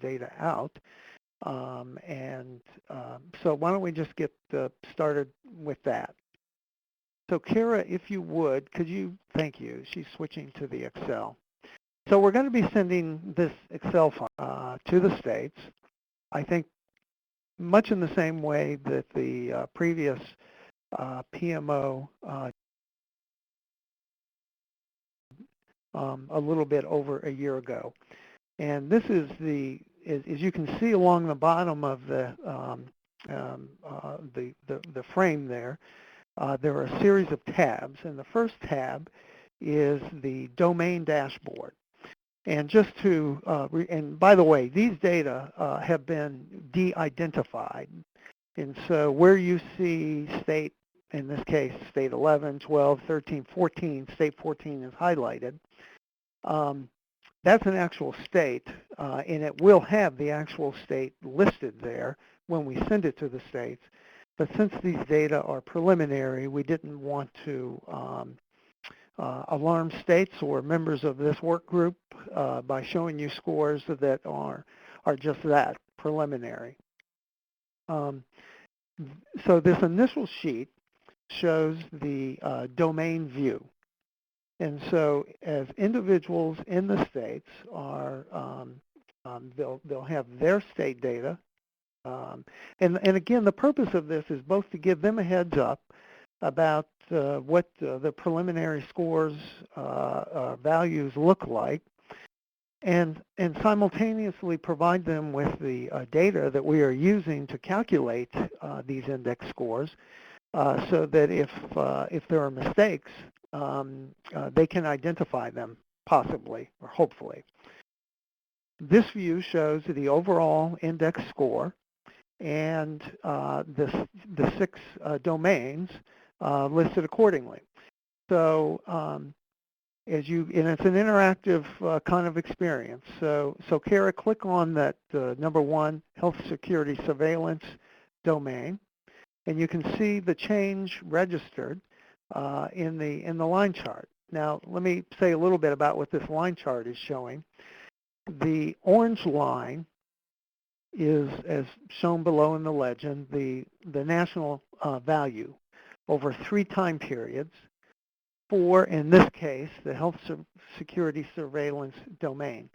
data out. So why don't we just get started with that. So Kara, if you would, thank you, she's switching to the Excel. So we're going to be sending this Excel file to the states, I think much in the same way that the previous PMO a little bit over a year ago. And this is as you can see along the bottom of the frame there are a series of tabs. And the first tab is the domain dashboard. And just to, and by the way, these data have been de-identified. And so where you see state, in this case, state 11, 12, 13, 14, state 14 is highlighted. That's an actual state, and it will have the actual state listed there when we send it to the states. But since these data are preliminary, we didn't want to alarm states or members of this work group by showing you scores that are just that, preliminary. So this initial sheet shows the domain view. And so as individuals in the states are, they'll have their state data. And again, the purpose of this is both to give them a heads up about what the preliminary scores values look like, and simultaneously provide them with the data that we are using to calculate these index scores, so that if there are mistakes, they can identify them, possibly or hopefully. This view shows the overall index score and the 6 domains listed accordingly. So and it's an interactive kind of experience. So Kara, click on that number 1, health security surveillance domain, and you can see the change registered in the line chart. Now, let me say a little bit about what this line chart is showing. The orange line is, as shown below in the legend, the national value over 3 time periods for, in this case, the health security surveillance domain.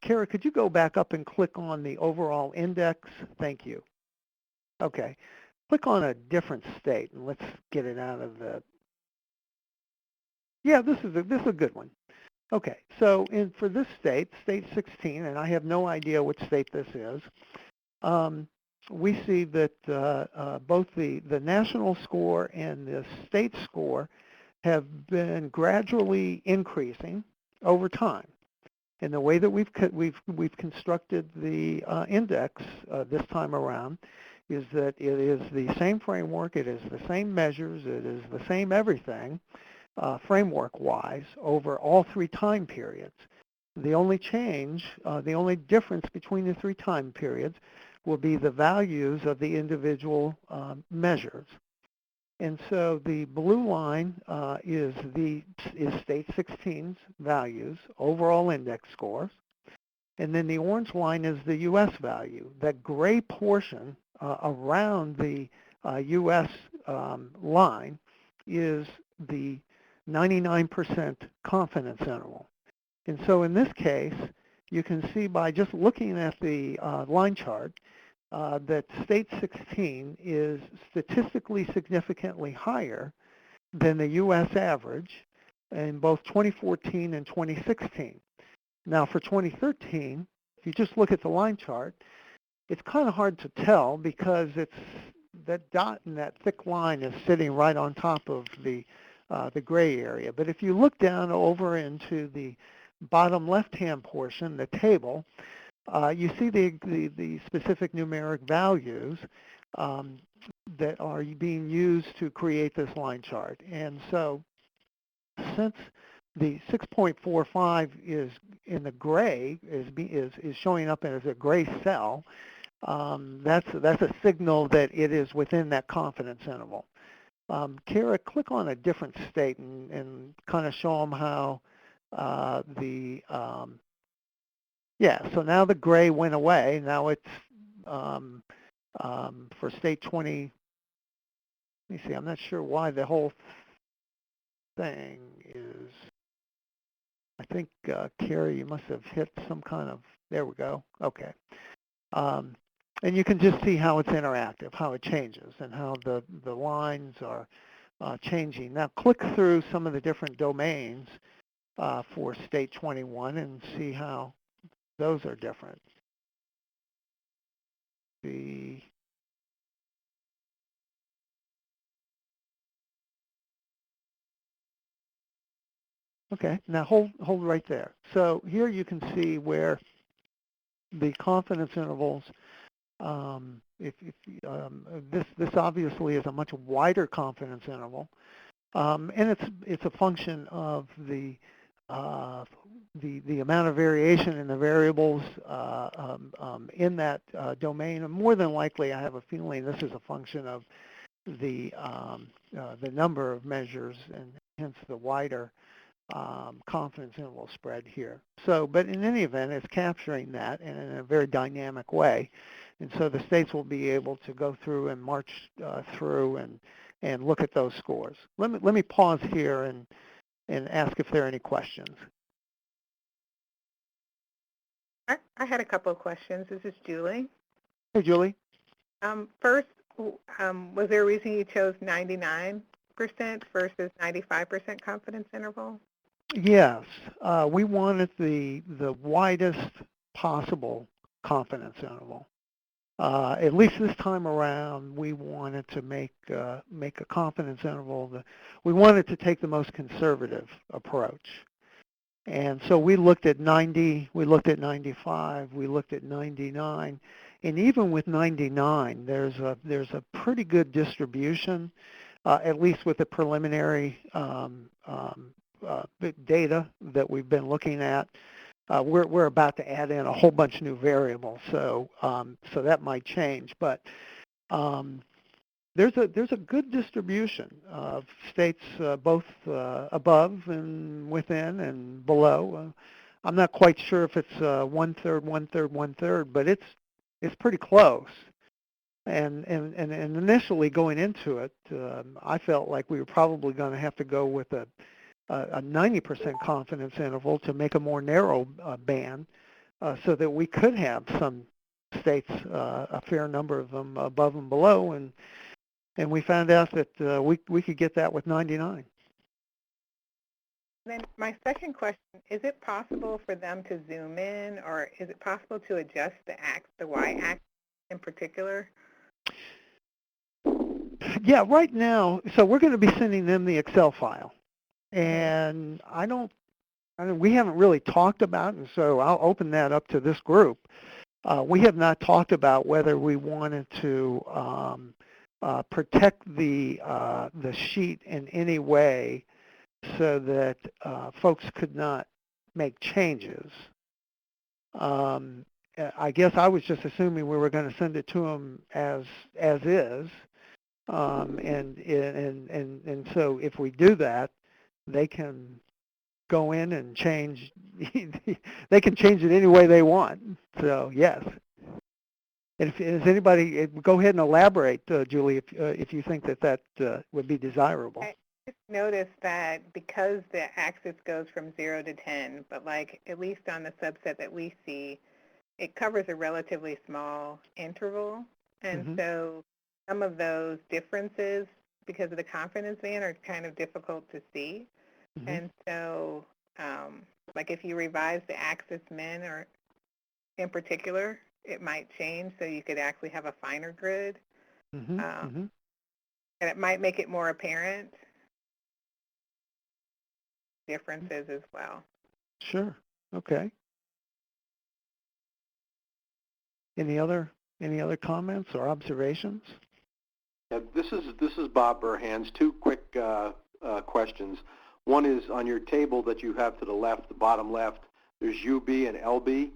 Kara, could you go back up and click on the overall index? Thank you. Okay. Click on a different state, and let's get it out of the... Yeah, this is a good one. Okay, so for this state, state 16, and I have no idea which state this is, we see that both the national score and the state score have been gradually increasing over time. And the way that we've constructed the index this time around is that it is the same framework, it is the same measures, it is the same everything, framework-wise, over all 3 time periods. The only change, the only difference between the 3 time periods will be the values of the individual measures. And so the blue line is state 16's values, overall index scores. And then the orange line is the U.S. value. That gray portion around the U.S. line is the 99% confidence interval. And so in this case, you can see by just looking at the line chart that state 16 is statistically significantly higher than the U.S. average in both 2014 and 2016. Now for 2013, if you just look at the line chart, it's kind of hard to tell because that dot and that thick line is sitting right on top of the gray area. But if you look down over into the bottom left-hand portion, the table, you see the specific numeric values that are being used to create this line chart. And so since the 6.45 is in the gray, is showing up as a gray cell, that's a signal that it is within that confidence interval. Kara, click on a different state and kind of show them how Yeah, so now the gray went away. Now it's for state 20. Let me see. I'm not sure why the whole thing is. I think, Carrie, you must have hit some kind of, there we go. Okay. Um, and you can just see how it's interactive, how it changes, and how the lines are changing. Now click through some of the different domains for state 21 and see how those are different. The Okay, now hold right there. So here you can see where the confidence intervals. This obviously is a much wider confidence interval, and it's a function of the amount of variation in the variables in that domain. And more than likely, I have a feeling this is a function of the number of measures, and hence the wider confidence interval spread here. So, but in any event, it's capturing that in a very dynamic way. And so the states will be able to go through and march through and look at those scores. Let me pause here and ask if there are any questions. I had a couple of questions. This is Julie. Hey, Julie. First, was there a reason you chose 99% versus 95% confidence interval? Yes, we wanted the widest possible confidence interval. At least this time around, we wanted to make a confidence interval. We wanted to take the most conservative approach. And so we looked at 90, we looked at 95, we looked at 99, and even with 99, there's a pretty good distribution, at least with the preliminary data that we've been looking at. We're about to add in a whole bunch of new variables, so so that might change. But there's a good distribution of states both above and within and below. I'm not quite sure if it's 1/3, 1/3, 1/3, but it's pretty close. And initially going into it, I felt like we were probably going to have to go with a 90% confidence interval to make a more narrow band, so that we could have some states, a fair number of them above and below, and we found out that we could get that with 99. Then my second question, is it possible for them to zoom in, or is it possible to adjust the y-axis in particular? Yeah, right now, so we're going to be sending them the Excel file. And we haven't really talked about, and so I'll open that up to this group. We have not talked about whether we wanted to protect the sheet in any way so that folks could not make changes. I guess I was just assuming we were going to send it to them as is, and so if we do that, they can go in and change. They can change it any way they want. So yes. And if anybody, go ahead and elaborate, Julie, if you think that would be desirable. I just noticed that because the axis goes from 0 to 10, but like at least on the subset that we see, it covers a relatively small interval, and so some of those differences, because of the confidence band, are kind of difficult to see. And so, like if you revise the axis min, or in particular, it might change, so you could actually have a finer grid, and it might make it more apparent differences as well. Sure. Okay. Any other comments or observations? Yeah, this is Bob Burhans. Two quick questions. One is on your table that you have to the left, the bottom left. There's UB and LB.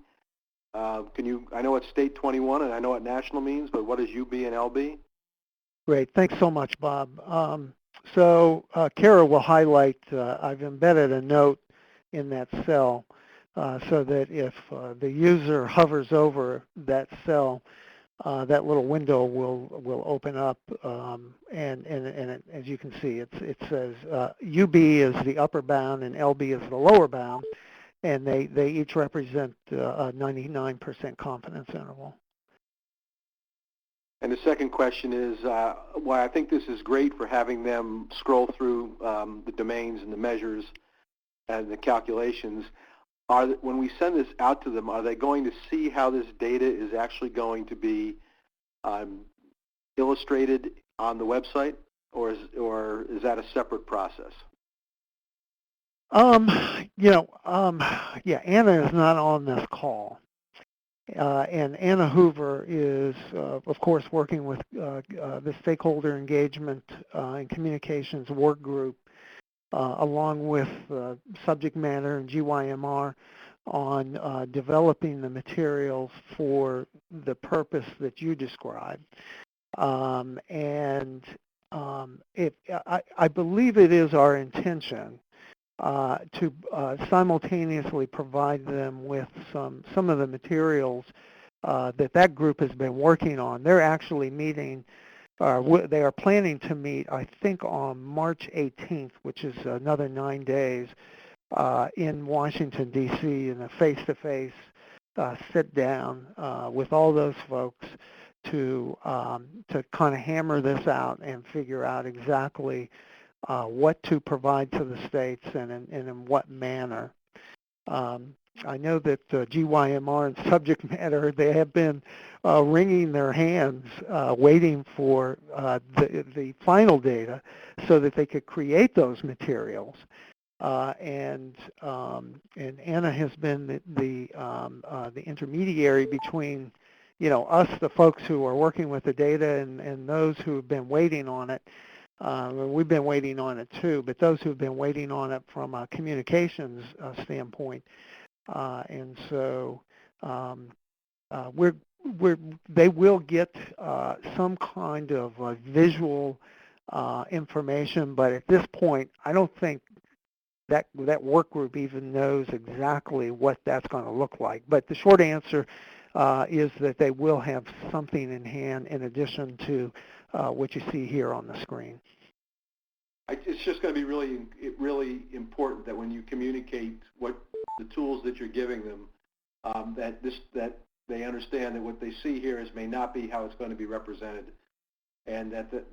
I know what state 21 and I know what national means, but what is UB and LB? Great. Thanks so much, Bob. So Kara will highlight. I've embedded a note in that cell so that if the user hovers over that cell, that little window will open up, and it, as you can see, it says UB is the upper bound and LB is the lower bound, and they each represent a 99% confidence interval. And the second question is why I think this is great for having them scroll through the domains and the measures and the calculations. When we send this out to them, are they going to see how this data is actually going to be illustrated on the website, or is that a separate process? Yeah, Anna is not on this call. And Anna Hoover is, of course, working with the stakeholder engagement and communications work group, along with subject matter and GYMR on developing the materials for the purpose that you described. I believe it is our intention to simultaneously provide them with some of the materials that group has been working on. They're actually meeting, they are planning to meet, I think, on March 18th, which is another 9 days, in Washington, D.C., in a face-to-face sit-down with all those folks to kind of hammer this out and figure out exactly what to provide to the states and in what manner. I know that GYMR and subject matter, they have been wringing their hands waiting for the final data so that they could create those materials. And Anna has been the intermediary between, us, the folks who are working with the data, and those who have been waiting on it. We've been waiting on it too, but those who've been waiting on it from a communications standpoint, and so they will get some kind of visual information, but at this point, I don't think that work group even knows exactly what that's going to look like. But the short answer is that they will have something in hand in addition to what you see here on the screen. It's just going to be really important that when you communicate what the tools that you're giving them, that they understand that what they see here may not be how it's going to be represented, and that the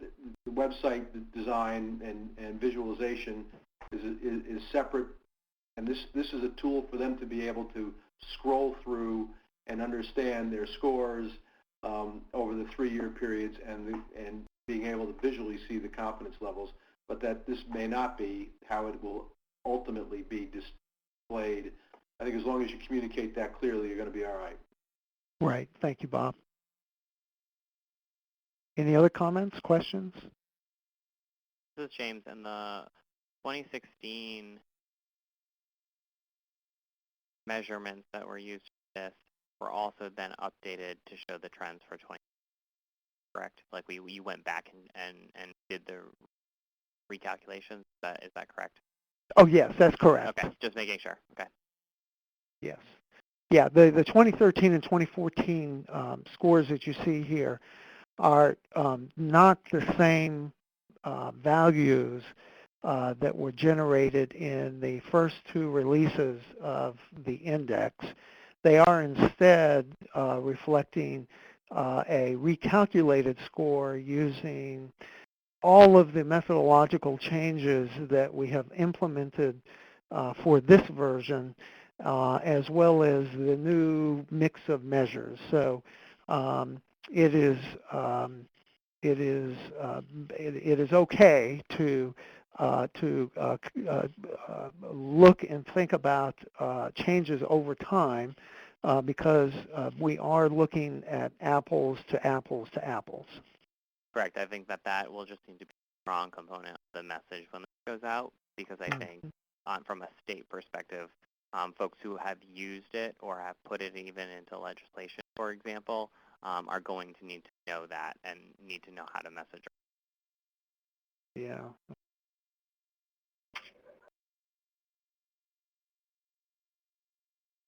website design and visualization is separate, and this is a tool for them to be able to scroll through and understand their scores over the 3-year periods and being able to visually see the confidence levels, but that this may not be how it will ultimately be displayed. I think as long as you communicate that clearly, you're going to be all right. Right. Thank you, Bob. Any other comments, questions? This is James. In the 2016 measurements that were used for this were also then updated to show the trends for 20, correct? Like you went back and did the recalculations. Is that correct? Oh, yes, that's correct. Okay, just making sure. Okay. Yes. Yeah, the 2013 and 2014 scores that you see here are not the same values that were generated in the first 2 releases of the index. They are instead reflecting a recalculated score using all of the methodological changes that we have implemented for this version, as well as the new mix of measures. So it is okay to look and think about changes over time because we are looking at apples to apples to apples. Correct. I think that will just need to be a strong component of the message when it goes out, because I think from a state perspective, folks who have used it or have put it even into legislation, for example, are going to need to know that and need to know how to message. Yeah.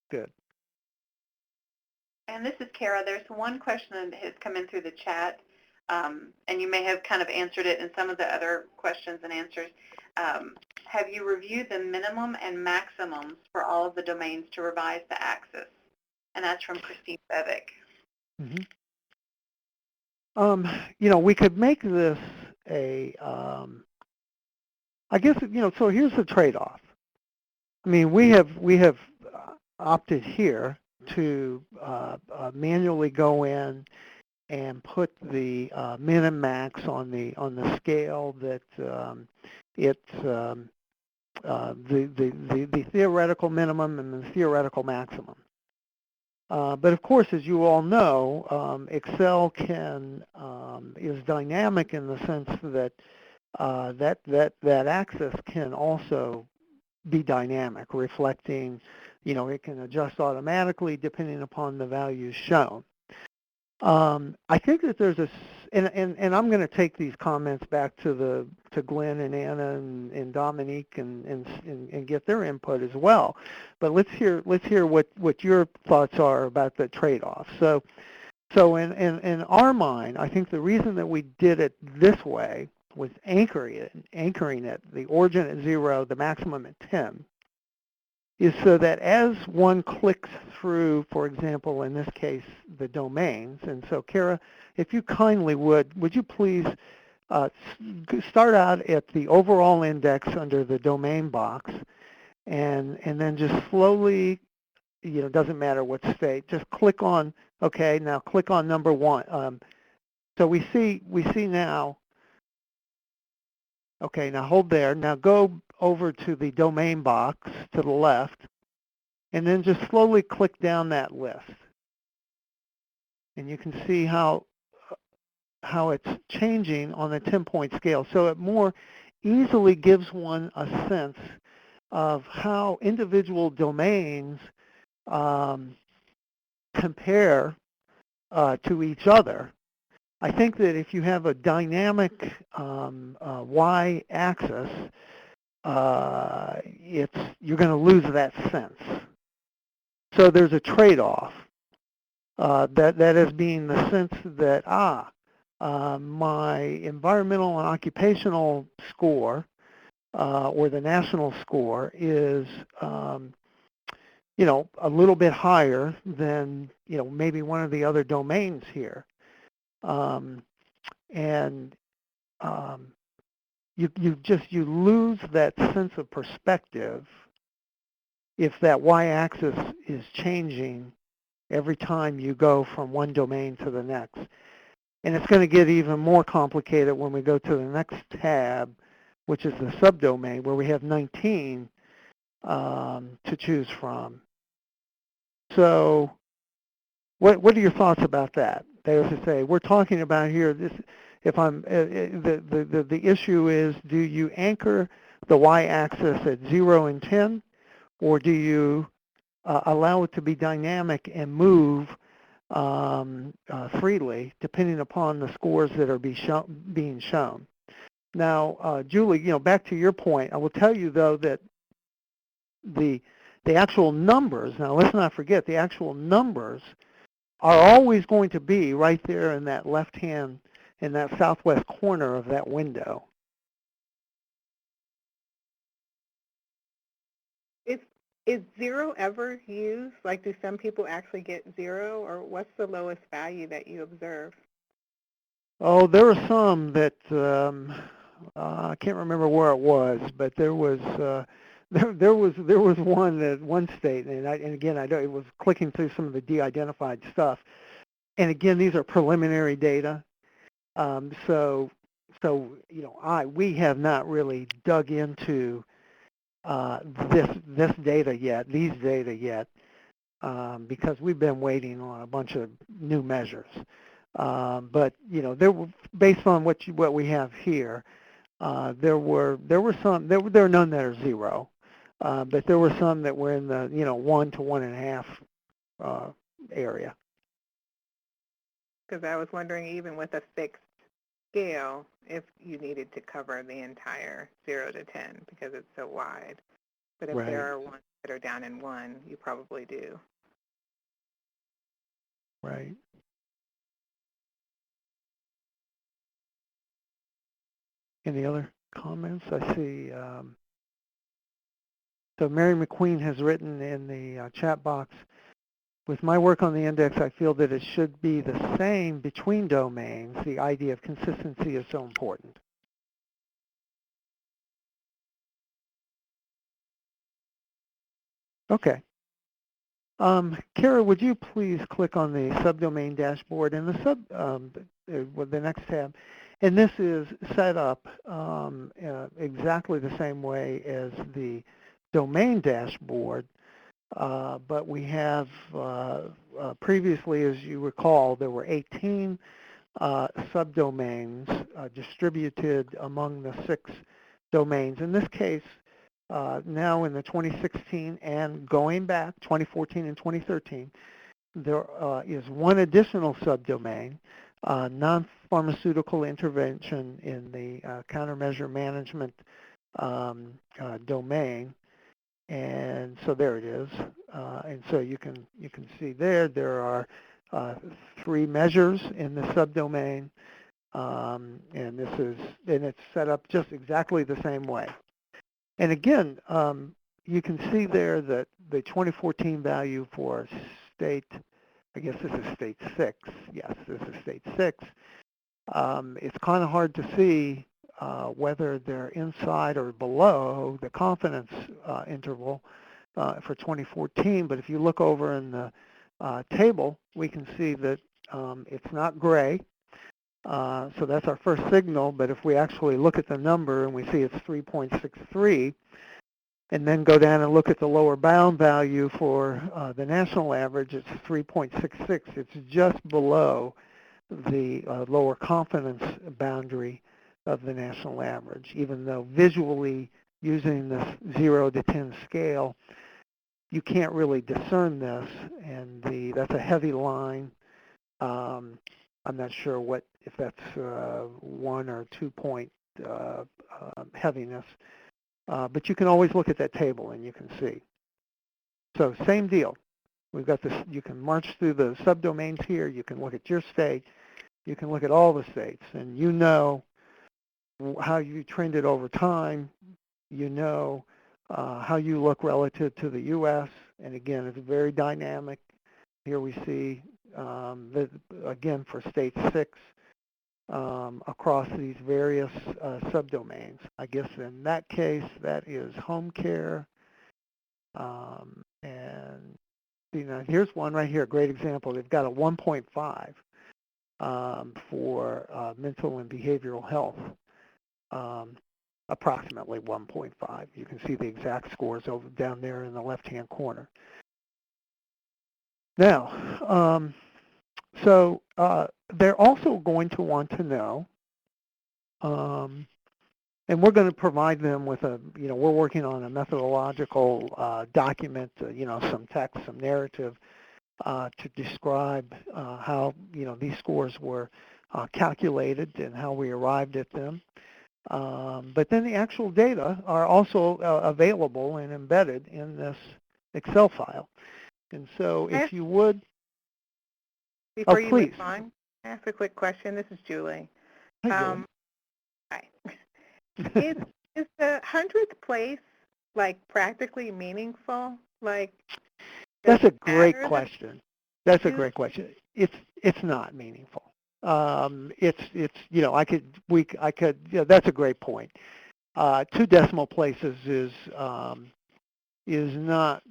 Good. And this is Kara. There's one question that has come in through the chat, and you may have kind of answered it in some of the other questions and answers. Have you reviewed the minimum and maximums for all of the domains to revise the axis? And that's from Christine Bevick. Mm-hmm. We could make this a, I guess, so here's the trade-off. I mean, we have opted here to manually go in and put the min and max on the scale that the theoretical minimum and the theoretical maximum. But of course, as you all know, Excel is dynamic in the sense that that axis can also be dynamic, reflecting, it can adjust automatically depending upon the values shown. I think that there's and I'm going to take these comments back to Glenn and Anna and Dominique and get their input as well. But let's hear what your thoughts are about the trade-off. So in our mind, I think the reason that we did it this way was anchoring it, the origin at 0, the maximum at 10, is so that as one clicks through, for example, in this case, the domains, and so Kara, if you kindly would you please start out at the overall index under the domain box, and then just slowly, doesn't matter what state, just click on, okay, now click on number 1. So we see now, okay, now hold there. Now go over to the domain box to the left, and then just slowly click down that list. And you can see how it's changing on a 10-point scale. So it more easily gives one a sense of how individual domains compare to each other. I think that if you have a dynamic y-axis, you're going to lose that sense. So there's a trade-off. That as being the sense that, my environmental and occupational score or the national score is, a little bit higher than, maybe one of the other domains here. You lose that sense of perspective if that y-axis is changing every time you go from one domain to the next. And it's going to get even more complicated when we go to the next tab, which is the subdomain, where we have 19 to choose from. So what are your thoughts about that? That is to say, we're talking about here, the issue is, do you anchor the y-axis at 0 and 10, or do you allow it to be dynamic and move freely depending upon the scores that are being shown? Now, Julie, back to your point, I will tell you though that the actual numbers, now let's not forget, the actual numbers are always going to be right there in that left-hand, in that southwest corner of that window. Is 0 ever used? Like, do some people actually get 0, or what's the lowest value that you observe? Oh, there are some that I can't remember where it was, but there was there was one at one state, and again it was clicking through some of the de-identified stuff, and again these are preliminary data, so we have not really dug into these data yet, because we've been waiting on a bunch of new measures. But based on what we have here, there are none that are 0, but there were some that were in the 1 to 1.5 area. Because I was wondering, even with a fixed scale, if you needed to cover the entire 0 to 10 because it's so wide. But if Right. there are ones that are down in 1, you probably do. Right. Any other comments? I see. So Mary McQueen has written in the chat box, with my work on the index, I feel that it should be the same between domains. The idea of consistency is so important. Okay. Kara, would you please click on the subdomain dashboard and the next tab, and this is set up exactly the same way as the domain dashboard, but we have previously, as you recall, there were 18 subdomains distributed among the 6 domains. In this case, now in the 2016 and going back 2014 and 2013, there is one additional subdomain, non-pharmaceutical intervention in the countermeasure management domain, and so there it is. And so you can see there are 3 measures in the subdomain, and it's set up just exactly the same way. And again, you can see there that the 2014 value for state, I guess this is state 6. Yes, this is state 6. It's kind of hard to see whether they're inside or below the confidence interval for 2014. But if you look over in the table, we can see that it's not gray. So that's our first signal, but if we actually look at the number and we see it's 3.63, and then go down and look at the lower bound value for the national average, it's 3.66. It's just below the lower confidence boundary of the national average, even though visually using this 0 to 10 scale, you can't really discern this, and that's a heavy line. I'm not sure if that's 1 or 2 point heaviness, but you can always look at that table and you can see. So same deal. We've got this. You can march through the subdomains here. You can look at your state. You can look at all the states, and you know how you trended over time. You know how you look relative to the U.S. And again, it's very dynamic. Here we see again for state 6 across these various subdomains. I guess in that case, that is home care. And you know, here's one right here, great example. They've got a 1.5 for mental and behavioral health, approximately 1.5. You can see the exact scores over down there in the left-hand corner. Now, so they're also going to want to know, and we're going to provide them with we're working on a methodological document, some text, some narrative to describe how, these scores were calculated and how we arrived at them. But then the actual data are also available and embedded in this Excel file. And so if you would, before you please. move on, ask a quick question. This is Julie. Hi, Julie. Hi. Is the 100th place practically meaningful? That's a great question. That's a great question. It's not meaningful. I could that's a great point. 2 decimal places is not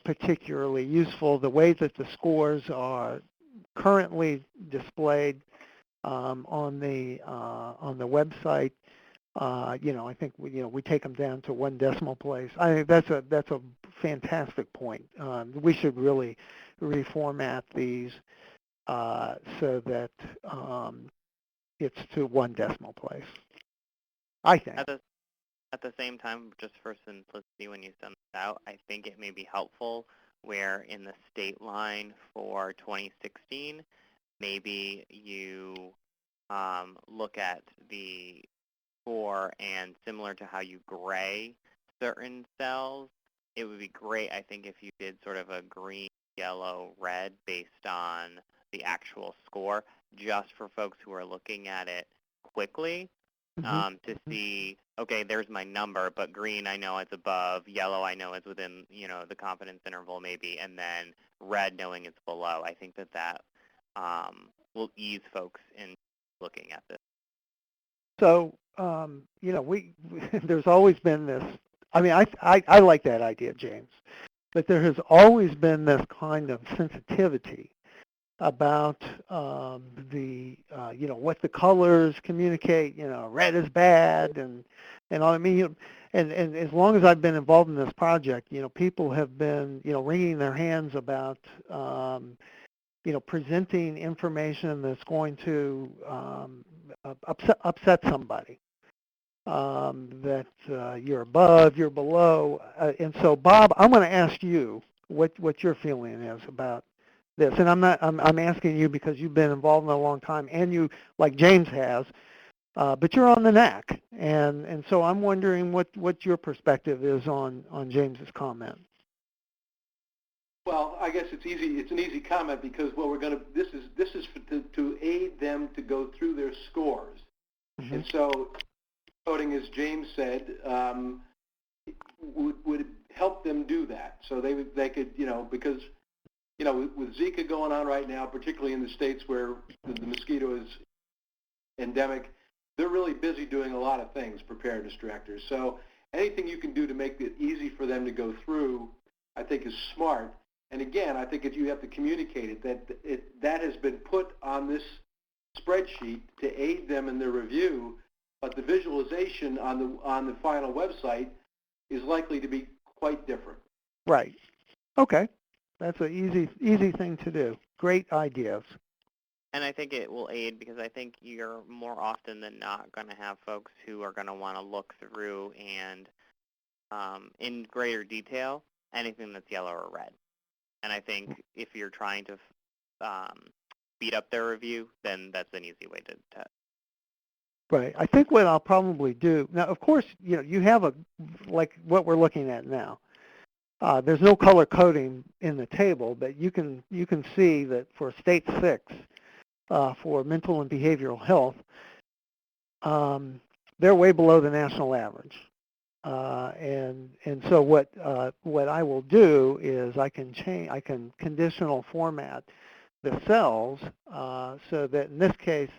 particularly useful. The way that the scores are currently displayed on the website, I think we take them down to 1 decimal place. I think that's a fantastic point. We should really reformat these so that it's to 1 decimal place, I think. At the same time, just for simplicity, when you send this out, I think it may be helpful where in the state line for 2016, maybe you look at the score, and similar to how you gray certain cells, it would be great, I think, if you did sort of a green, yellow, red based on the actual score, just for folks who are looking at it quickly, to see, okay, there's my number, but green I know it's above, yellow I know it's within, the confidence interval maybe, and then red knowing it's below. I think that will ease folks in looking at this. So, we there's always been this. I mean, I like that idea, James, but there has always been this kind of sensitivity about what the colors communicate. Red is bad, and all. I mean, and as long as I've been involved in this project, people have been wringing their hands about presenting information that's going to upset somebody. That you're above, you're below, and so Bob, I'm going to ask you what your feeling is about this, and I'm asking you because you've been involved in it a long time, and you, like James has, but you're on the NAC, and so I'm wondering what your perspective is on James's comment. Well, I guess it's easy. It's an easy comment because what we're going to this is to aid them to go through their scores, and so coding, as James said, would help them do that. So they could, because, with Zika going on right now, particularly in the states where the mosquito is endemic, they're really busy doing a lot of things, preparedness directors. So anything you can do to make it easy for them to go through, I think is smart. And again, I think you have to communicate it, that has been put on this spreadsheet to aid them in their review. But the visualization on the final website is likely to be quite different. Right. Okay. That's an easy thing to do. Great ideas. And I think it will aid because I think you're more often than not going to have folks who are going to want to look through and in greater detail anything that's yellow or red. And I think if you're trying to speed up their review, then that's an easy way to Right. I think what I'll probably do now, of course, you have like what we're looking at now. There's no color coding in the table, but you can see that for state 6, for mental and behavioral health, they're way below the national average. And so what I will do is I can conditional format the cells so that in this case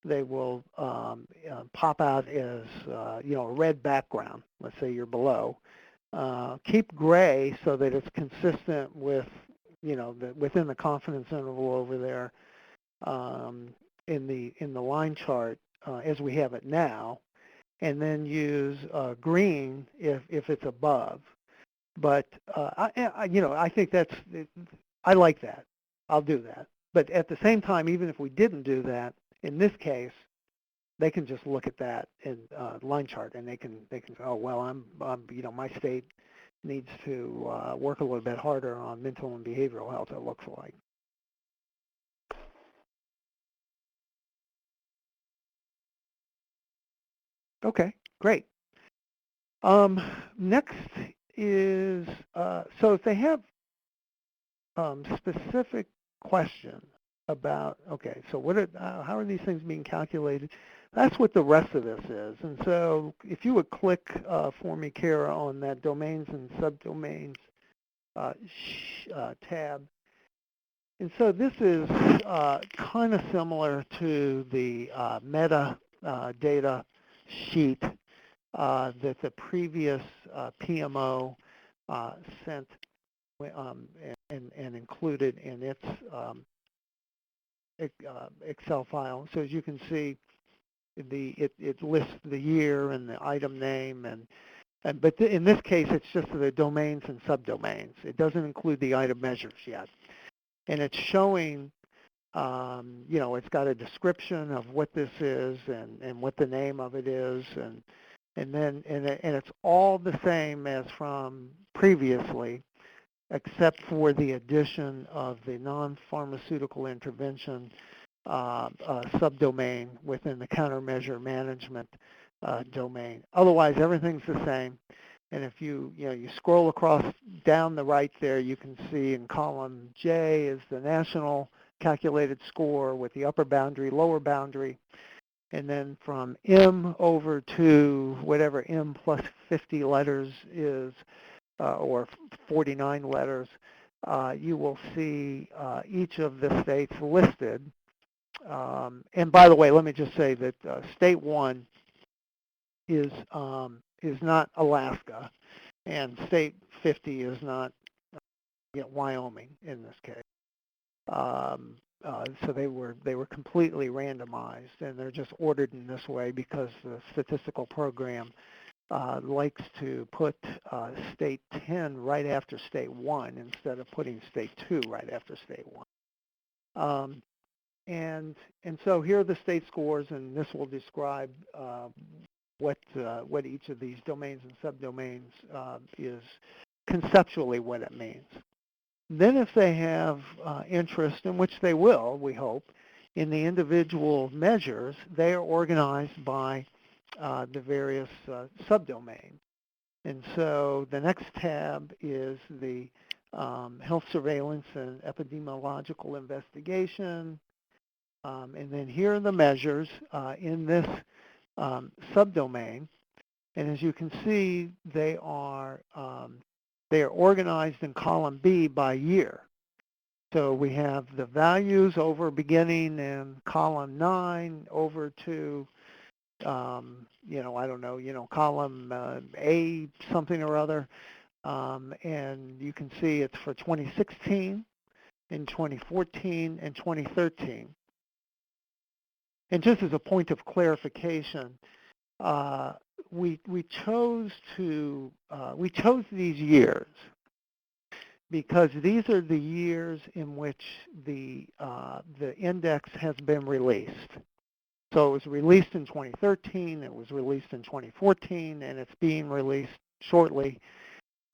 they will pop out as a red background. Let's say you're below. Keep gray so that it's consistent with within the confidence interval over there in the line chart as we have it now, and then use green if it's above. But I think I like that. I'll do that. But at the same time, even if we didn't do that, in this case, they can just look at that in line chart, and they can oh well, I'm my state needs to work a little bit harder on mental and behavioral health. It looks like. Okay, great. Next is so if they have specific questions about, okay, so how are these things being calculated? That's what the rest of this is. And so if you would click for me, Kara, on that domains and subdomains tab. And so this is kind of similar to the metadata sheet that the previous PMO sent and included in its Excel file. So as you can see, it lists the year and the item name, but in this case, it's just the domains and subdomains. It doesn't include the item measures yet, and it's showing. It's got a description of what this is and what the name of it is, and it's all the same as from previously, except for the addition of the non-pharmaceutical intervention subdomain within the countermeasure management domain. Otherwise, everything's the same. And if you scroll across down the right there, you can see in column J is the national calculated score with the upper boundary, lower boundary. And then from M over to whatever M plus 50 letters is, or 49 letters, you will see each of the states listed. And by the way, let me just say that state 1 is not Alaska, and state 50 is not Wyoming in this case. So they were completely randomized, and they're just ordered in this way because the statistical program likes to put state 10 right after state 1 instead of putting state 2 right after state 1. And so here are the state scores, and this will describe what each of these domains and subdomains is conceptually what it means. Then if they have interest, in which they will, we hope, in the individual measures, they are organized by the various subdomains. And so the next tab is the health surveillance and epidemiological investigation. And then here are the measures in this subdomain. And as you can see, they are organized in column B by year. So we have the values over beginning in column 9 over to, I don't know, column A something or other. And you can see it's for 2016, in 2014, and 2013. And just as a point of clarification, we chose these years because these are the years in which the index has been released. So it was released in 2013, it was released in 2014, and it's being released shortly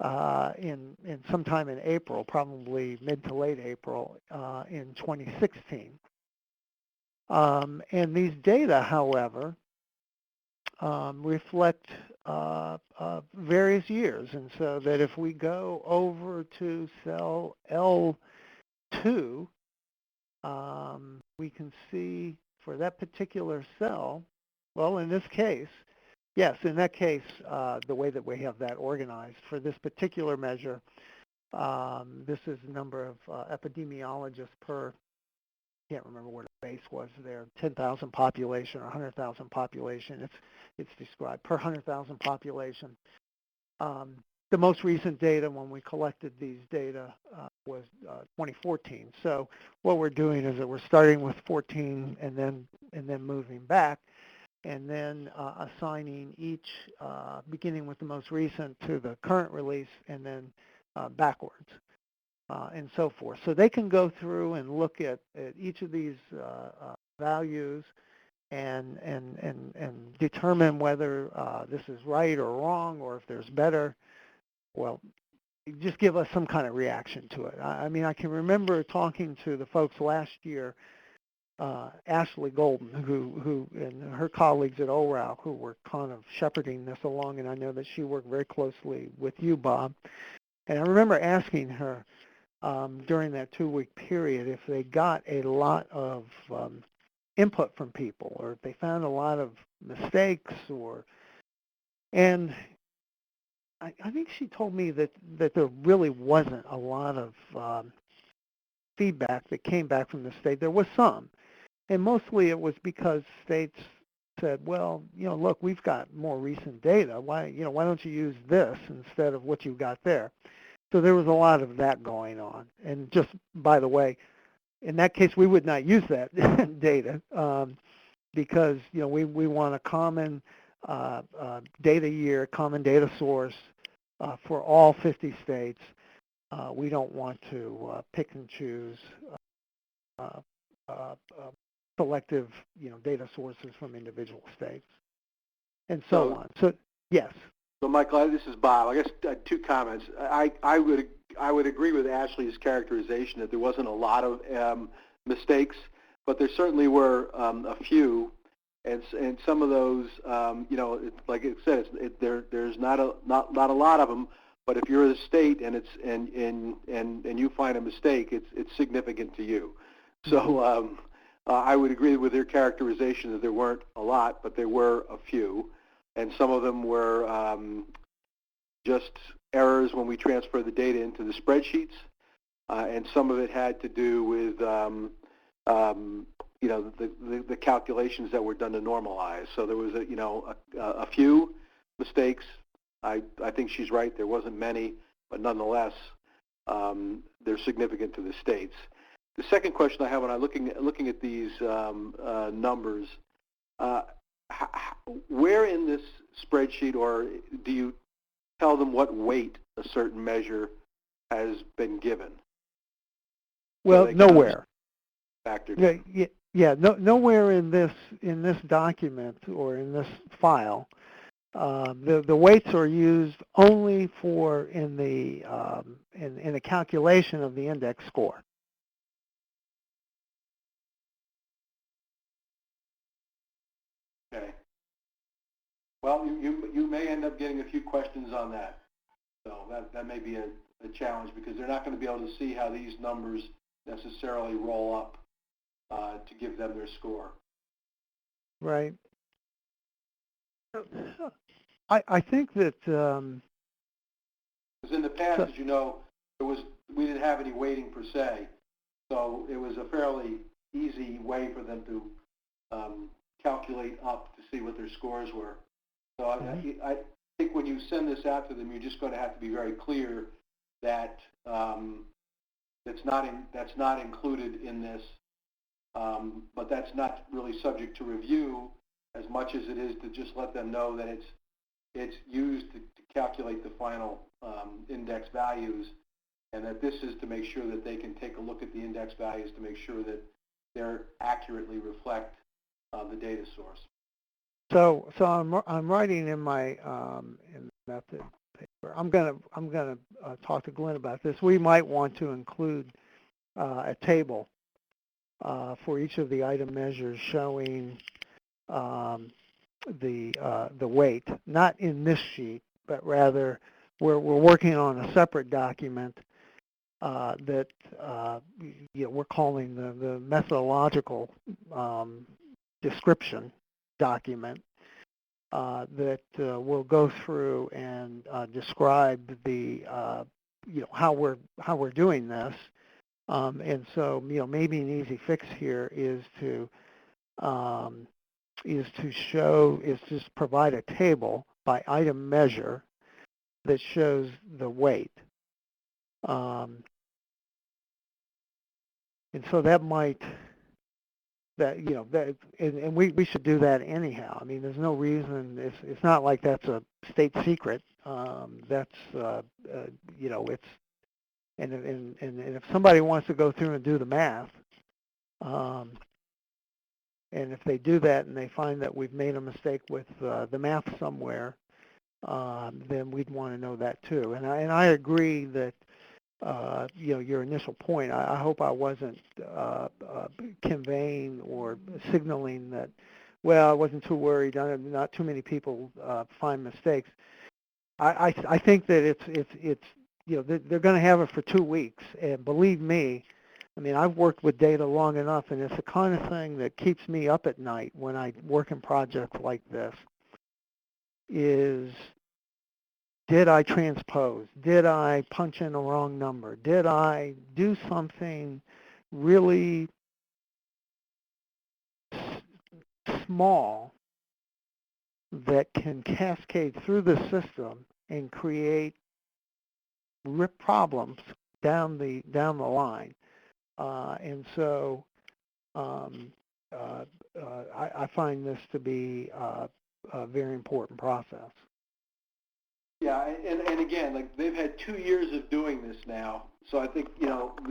in sometime in April, probably mid to late April in 2016. And these data, however, reflect various years, and so that if we go over to cell L2, we can see for that particular cell, well, in this case, yes, in that case, the way that we have that organized, for this particular measure, this is the number of epidemiologists per, I can't remember what the base was there, 10,000 population or 100,000 population. It's described per 100,000 population. The most recent data when we collected these data was 2014. So what we're doing is that we're starting with 14 and then moving back, and then assigning each, beginning with the most recent to the current release, and then backwards. And so forth. So they can go through and look at each of these values and determine whether this is right or wrong, or if there's better. Well, just give us some kind of reaction to it. I mean, I can remember talking to the folks last year, Ashley Golden, who and her colleagues at ORAL, who were kind of shepherding this along, and I know that she worked very closely with you, Bob. And I remember asking her, during that 2-week period, if they got a lot of input from people, or if they found a lot of mistakes, and I think she told me that there really wasn't a lot of feedback that came back from the state. There was some, and mostly it was because states said, well, look, we've got more recent data. Why don't you use this instead of what you got there? So there was a lot of that going on. And just by the way, in that case, we would not use that data because we want a common data year, common data source for all 50 states. We don't want to pick and choose selective data sources from individual states, and so on. So yes. So, Michael, this is Bob. I guess 2 comments. I would agree with Ashley's characterization that there wasn't a lot of mistakes, but there certainly were a few. and some of those, like it says, there's not a lot of them. But if you're a state and you find a mistake, it's significant to you. So I would agree with their characterization that there weren't a lot, but there were a few, and some of them were just errors when we transfer the data into the spreadsheets, and some of it had to do with the calculations that were done to normalize. So there was a few mistakes. I think she's right. There wasn't many, but nonetheless, they're significant to the states. The second question I have when I'm looking at these numbers, where in this spreadsheet, or do you tell them what weight a certain measure has been given? Well, so nowhere. Factored. Yeah, nowhere in this document or in this file. The weights are used only for in the calculation of the index score. Okay. Well, you may end up getting a few questions on that. So that may be a challenge, because they're not going to be able to see how these numbers necessarily roll up to give them their score. Right. I think that because in the past, as you know, we didn't have any weighting per se, so it was a fairly easy way for them to calculate up to see what their scores were. So I think when you send this out to them, you're just going to have to be very clear that that's not included in this, but that's not really subject to review as much as it is to just let them know that it's used to calculate the final index values, and that this is to make sure that they can take a look at the index values to make sure that they're accurately reflect the data source. So I'm writing in my in the method paper. I'm gonna talk to Glenn about this. We might want to include a table for each of the item measures showing the weight, not in this sheet, but rather we're working on a separate document that we're calling the methodological description document that will go through and describe the how we're doing this, and so maybe an easy fix here is to just provide a table by item measure that shows the weight, and so that might. And we should do that anyhow. I mean, there's no reason. It's not like that's a state secret. That's it's and if somebody wants to go through and do the math, and if they do that and they find that we've made a mistake with the math somewhere, then we'd want to know that too. And I agree that. Your initial point, I hope I wasn't conveying or signaling that, well, I wasn't too worried, not too many people find mistakes. I think that it's they're going to have it for 2 weeks, and believe me, I mean, I've worked with data long enough, and it's the kind of thing that keeps me up at night when I work in projects like this, is did I transpose? Did I punch in the wrong number? Did I do something really small that can cascade through the system and create problems down the line? And so I find this to be a very important process. Yeah, and again, like they've had 2 years of doing this now, so I think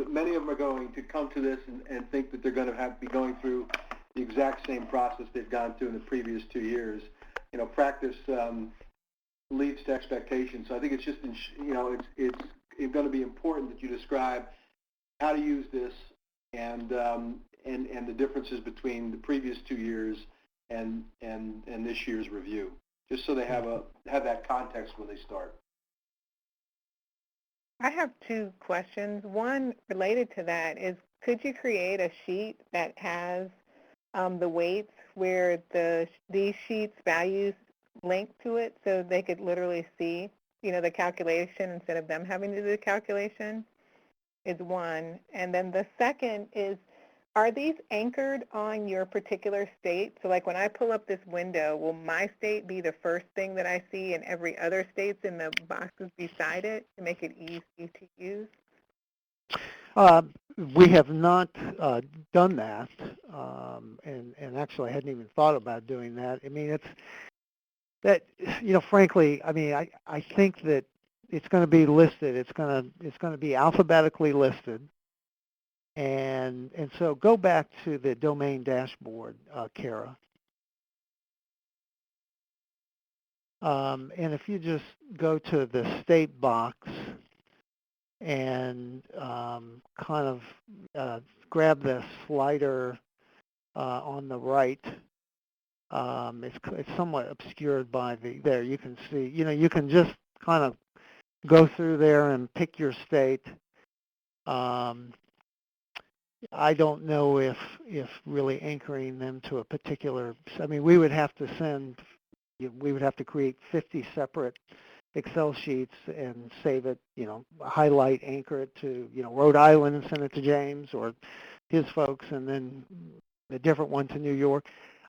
many of them are going to come to this and think that they're going to be going through the exact same process they've gone through in the previous 2 years. Practice leads to expectation. So I think it's just it's going to be important that you describe how to use this and the differences between the previous 2 years and this year's review, just so they have that context when they start. I have two questions. One related to that is, could you create a sheet that has the weights where these sheets values link to it so they could literally see, the calculation instead of them having to do the calculation, is one. And then the second is, are these anchored on your particular state? So like when I pull up this window, will my state be the first thing that I see and every other state's in the boxes beside it to make it easy to use? We have not done that, and actually I hadn't even thought about doing that. I mean, it's that, frankly, I mean, I think that it's going to be listed. It's going to be alphabetically listed. And so go back to the domain dashboard, Kara. And if you just go to the state box and kind of grab the slider on the right, it's somewhat obscured by there you can see, you can just kind of go through there and pick your state. I don't know if really anchoring them to a particular, I mean, we would have to create 50 separate Excel sheets and save it, highlight, anchor it to, Rhode Island and send it to James or his folks, and then a different one to New York.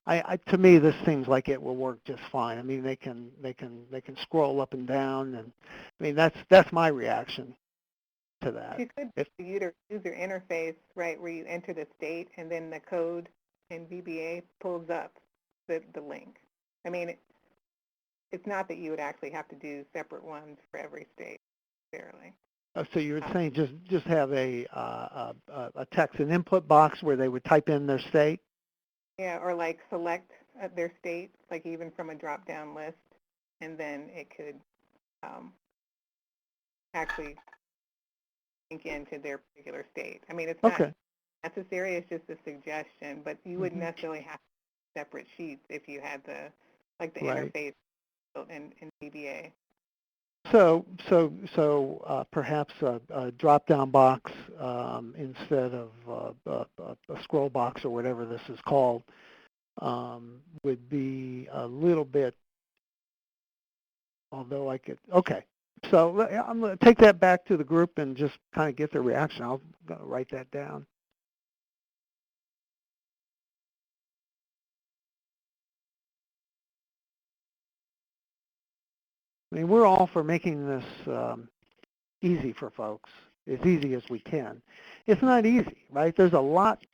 To me, this seems like it will work just fine. I mean, they can scroll up and down, and I mean that's my reaction to that. You could user interface, right, where you enter the state and then the code in VBA pulls up the link. I mean, it's not that you would actually have to do separate ones for every state, fairly. So you were saying just have a text, an input box where they would type in their state? Yeah, or like select their state, like even from a drop-down list, and then it could actually link into their particular state. I mean, it's not necessary, it's just a suggestion, but you wouldn't necessarily have separate sheets if you had the interface built in VBA. So perhaps a drop-down box instead of a scroll box or whatever this is called would be a little bit, although I could, okay. So I'm going to take that back to the group and just kind of get their reaction. I'm going to write that down. I mean, we're all for making this easy for folks, as easy as we can. It's not easy, right? There's a lot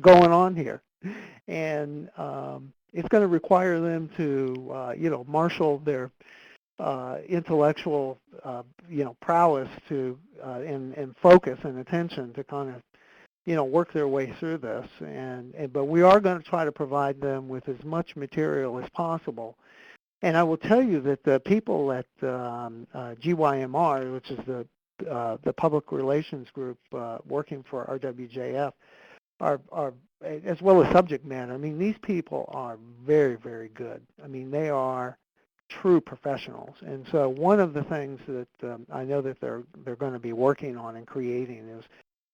going on here, and it's going to require them to, marshal their intellectual, prowess to and focus and attention to kind of, work their way through this. But we are going to try to provide them with as much material as possible. And I will tell you that the people at GYMR, which is the public relations group working for RWJF, are as well as subject matter. I mean, these people are very, very good. I mean, they are true professionals. And so one of the things that I know that they're going to be working on and creating is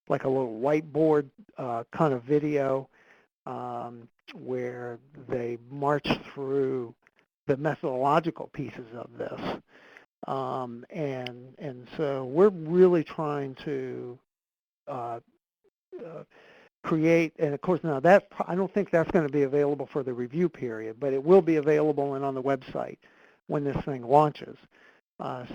like a little whiteboard kind of video where they march through the methodological pieces of this. And so we're really trying to create, and of course now that, I don't think that's going to be available for the review period, but it will be available and on the website when this thing launches,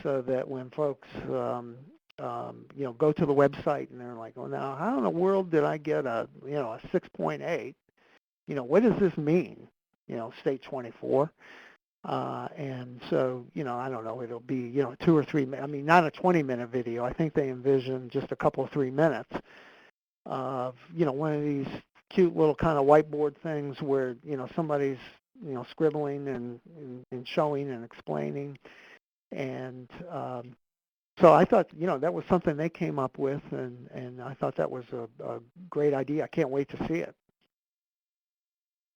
so that when folks go to the website and they're like, oh, now how in the world did I get a 6.8? What does this mean? State 24. And so, I don't know, it'll be, 2 or 3 minutes. I mean, not a 20-minute video. I think they envision just a couple of 3 minutes of, one of these cute little kind of whiteboard things where, somebody's, scribbling and showing and explaining. And so I thought, that was something they came up with, and I thought that was a great idea. I can't wait to see it.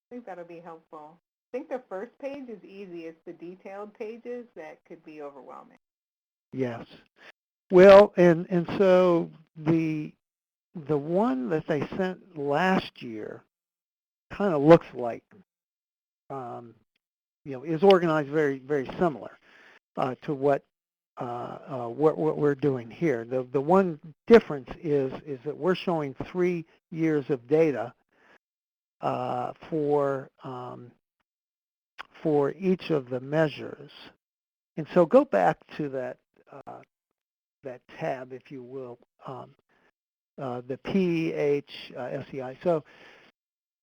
I think that'll be helpful. I think the first page is easy. It's the detailed pages that could be overwhelming. Yes. Well, and so the one that they sent last year kind of looks like, is organized very, very similar to what we're doing here. The one difference is that we're showing 3 years of data for each of the measures. And so go back to that tab, if you will, the PHSEI. So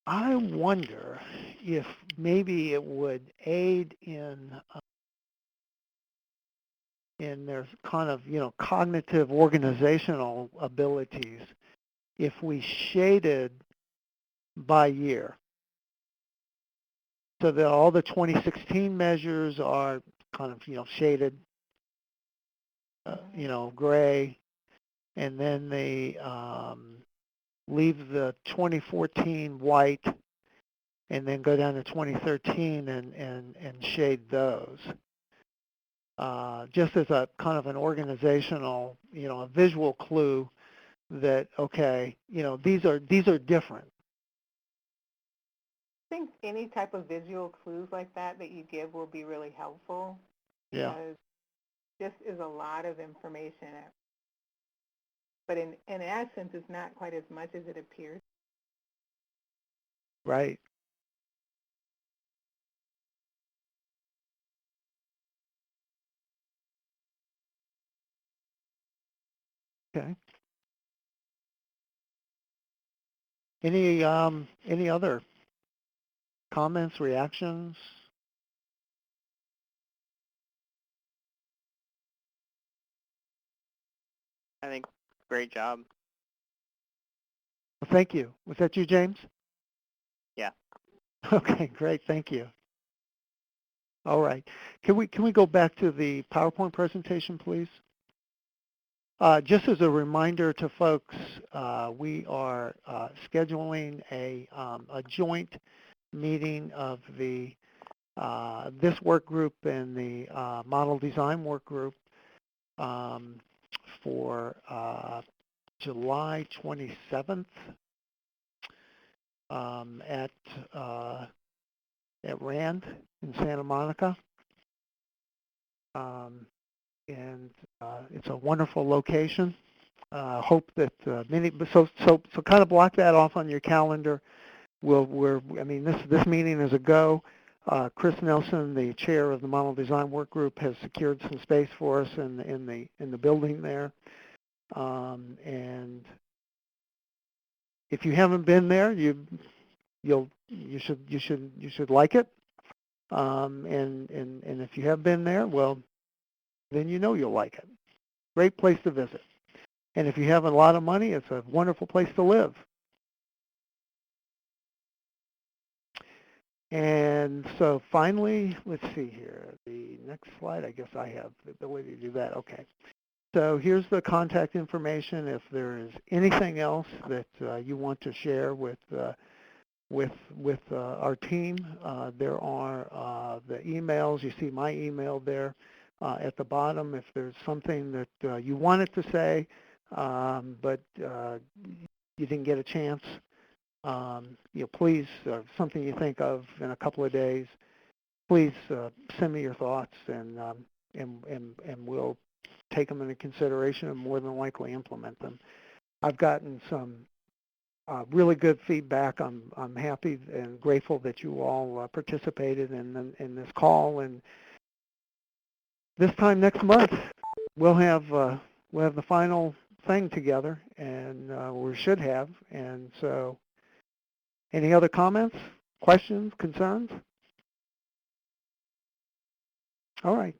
I wonder if maybe it would aid in their kind of, cognitive organizational abilities if we shaded by year, so that all the 2016 measures are kind of, shaded, gray, and then they leave the 2014 white, and then go down to 2013 and shade those. Just as a kind of an organizational, a visual clue that, okay, these are different. I think any type of visual clues like that you give will be really helpful. Yeah. Because this is a lot of information. But in essence, it's not quite as much as it appears. Right. Okay. Any other comments, reactions? I think great job. Well, thank you. Was that you, James? Yeah. Okay, great. Thank you. All right. Can we go back to the PowerPoint presentation, please? Just as a reminder to folks, we are scheduling a joint meeting of the this work group and the model design work group for July 27th at RAND in Santa Monica. And it's a wonderful location. Hope that so kind of block that off on your calendar. This meeting is a go. Chris Nelson, the chair of the Model Design Work Group, has secured some space for us in the building there. And if you haven't been there, you should like it. And if you have been there, well, then you'll like it. Great place to visit. And if you have a lot of money, it's a wonderful place to live. And so finally, let's see here. The next slide, I guess I have the ability to do that. Okay. So here's the contact information. If there is anything else that you want to share with our team, there are the emails. You see my email there at the bottom. If there's something that you wanted to say, but you didn't get a chance, please, something you think of in a couple of days, please send me your thoughts, and we'll take them into consideration and more than likely implement them. I've gotten some really good feedback. I'm happy and grateful that you all participated in this call. And this time next month, we'll have the final thing together, and we should have. And so, any other comments, questions, concerns? All right.